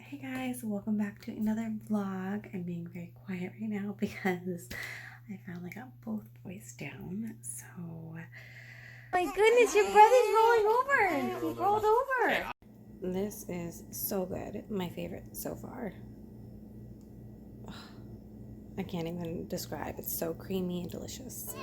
Hey guys, welcome back to another vlog. I'm being very quiet right now because I finally got both boys down. So, my goodness, your brother's rolling over. He rolled over. This is so good. My favorite so far. Ugh, I can't even describe. It's so creamy and delicious.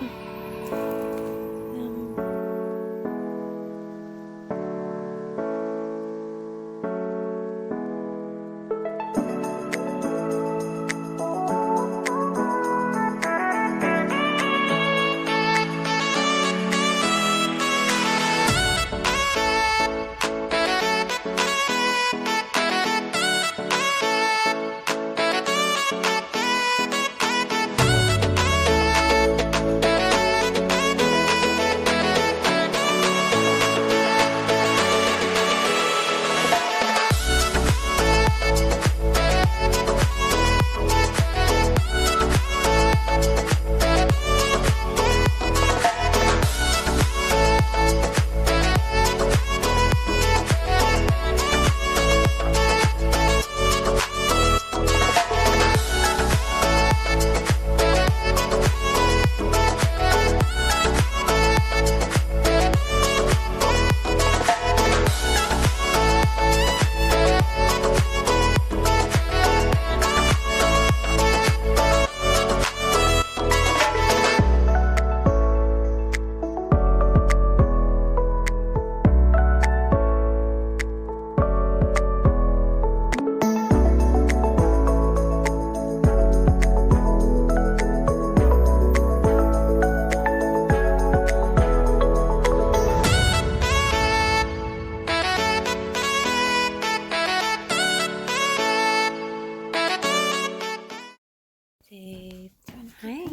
Hi.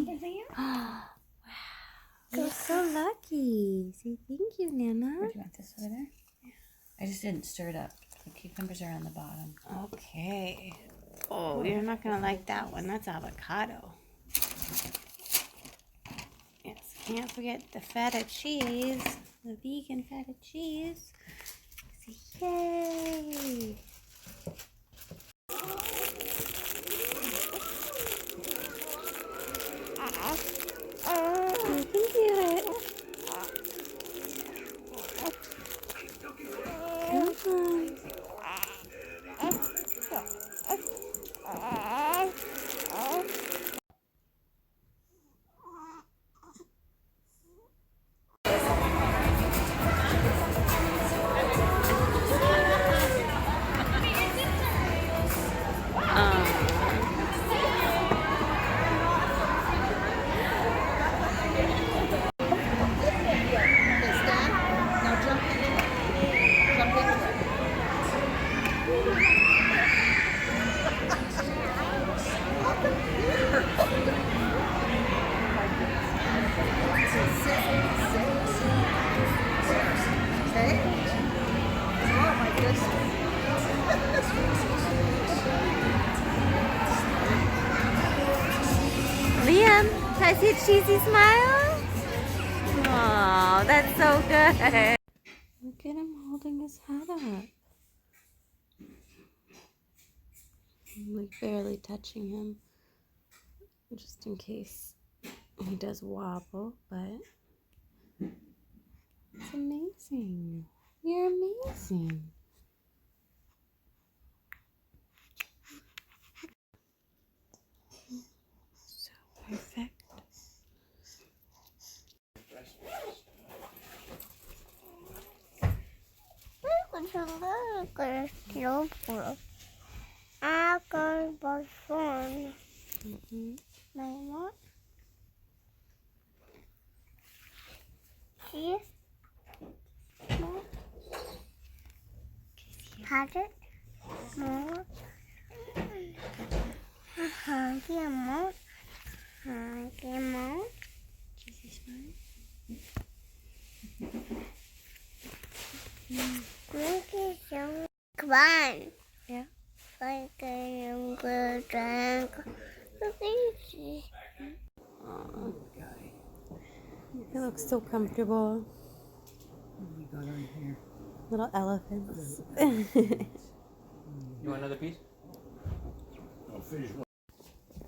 Oh, wow. You're so lucky. Say thank you, Nana. Where do you want this over there? Yeah. I just didn't stir it up. The cucumbers are on the bottom. Okay. Oh, you're not going to like that one. That's avocado. Yes, can't forget the feta cheese. The vegan feta cheese. Yay! You can do it. Come on. Liam, can I see a cheesy smile? Oh, that's so good. Look at him holding his head up. I'm like barely touching him, just in case he does wobble, but it's amazing. You're amazing. So perfect. Mama, see? Had it? More? Get more? Get more? Come on. Yeah. Like a good drink. Oh, he looks so comfortable. What do we got on here? Little elephants. You want another piece?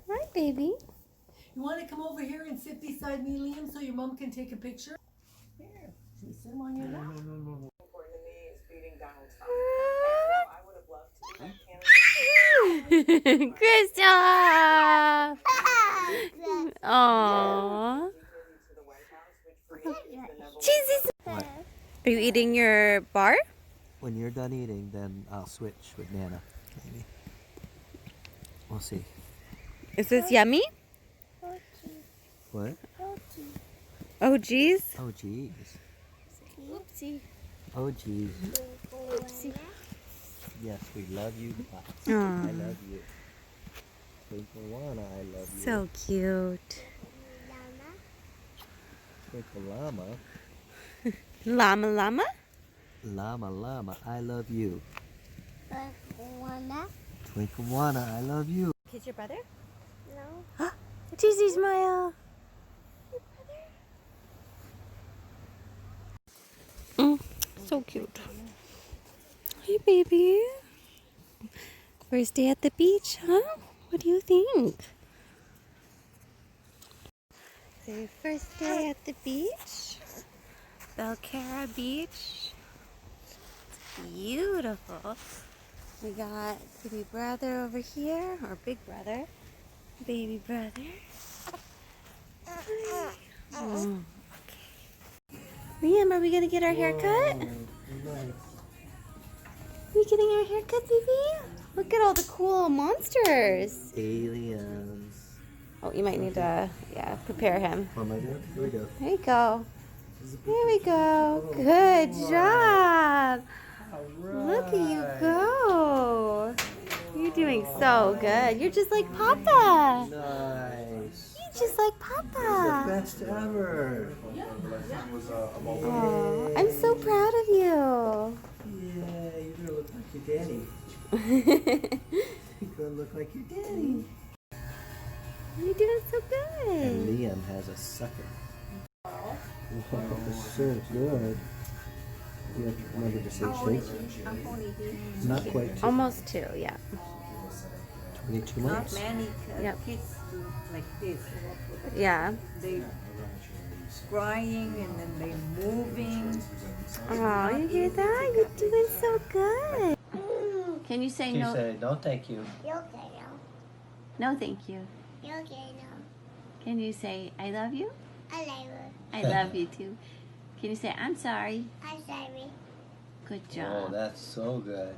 Hi, baby. You want to come over here and sit beside me, Liam, so your mom can take a picture? Here, should we sit him on your lap? Important to me is beating Donald Trump. I would have loved to be that candidate. Krista! Aww. Jesus. What? Are you eating your bar? When you're done eating, then I'll switch with Nana, maybe. We'll see. Is this yummy? What? Oh, geez. Oh, jeez. Oopsie. Oh, jeez. Oopsie. Yes, we love you. Lots. Aw. I love you. Twinkle Llama, I love you. So cute. Twinkle Llama. Llama llama? Llama, llama, I love you. Wanna? Twinkle Llama, I love you. Kiss your brother? No. Cheesy smile. So cute. Hey, baby. First day at the beach, huh? What do you think? The first day at the beach. Belcara Beach. It's beautiful. We got baby brother over here, or big brother. Baby brother. Oh, okay. Liam, are we gonna get our hair cut? We getting our hair cut, baby? Look at all the cool monsters. Aliens. Oh, you might need to, prepare him. What am I doing? Here we go. There you go. There we go. Good job. Look at you go. You're doing so good. You're just like Papa. Nice. You're just like Papa. Best ever. Oh, I'm so proud of you. Yeah, you're gonna look like your daddy. You're gonna look like your daddy. You're doing so And good. Liam has a sucker. Wow, this is good. You have to remember to say shake. Not quite two. Almost 2, yeah. 22 months. Many Yep. kids do like this. Yeah. They crying and then they moving. Oh, you hear that? You're doing so good. Can you say She no? said, no thank you. You okay No, thank you. now? You okay now? Can you say I love you? I love you. I love you too. Can you say I'm sorry? I'm sorry. Good Oh, job. that's so good.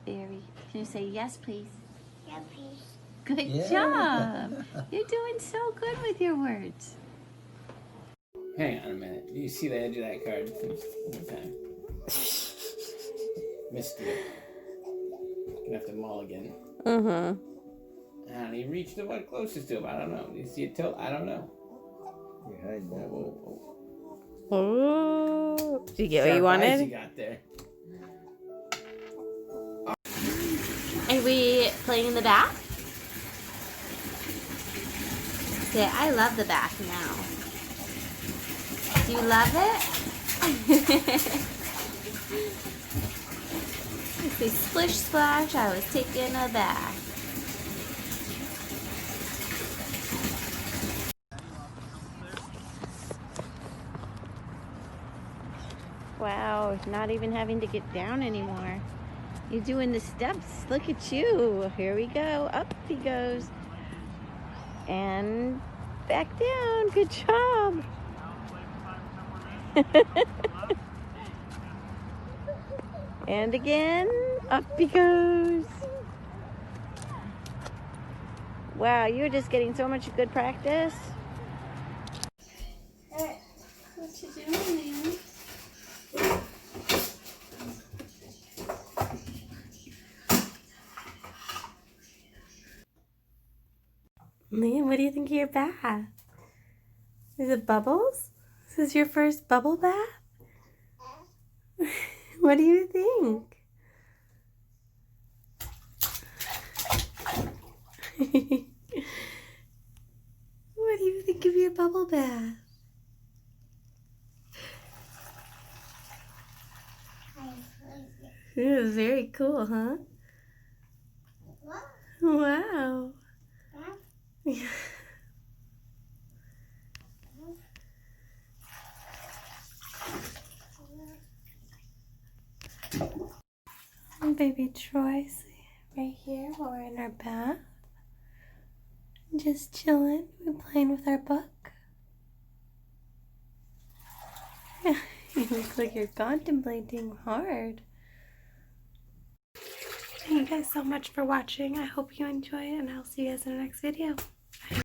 Very. Can you say yes, please? Yeah, please. Good Yeah. job. You're doing so good with your words. Hang on a minute. Do you see the edge of that card from one time? Missed it. Gonna have to mulligan. Mm-hmm. And he reached the one closest to him. I don't know. Do you see it tilt? I don't know. You're hiding Whoa, that whoa, one. whoa. Oh. Did you get what you Sharp eyes you wanted? got there. Are we playing in the back? Say, I love the back now. Do you love it? Say splish splash, I was taking a bath. Wow, not even having to get down anymore. You're doing the steps. Look at you. Here we go. Up he goes. And back down. Good job. And again. Up he goes. Wow, you're just getting so much good practice. What you doing, man? Liam, what do you think of your bath? Is it bubbles? This is your first bubble bath? What do you think? What do you think of your bubble bath? It was very cool, huh? Wow. Baby Troy's right here while we're in our bath. Just chilling. We're playing with our book. You look like you're contemplating hard. Thank you guys so much for watching. I hope you enjoyed, and I'll see you guys in the next video.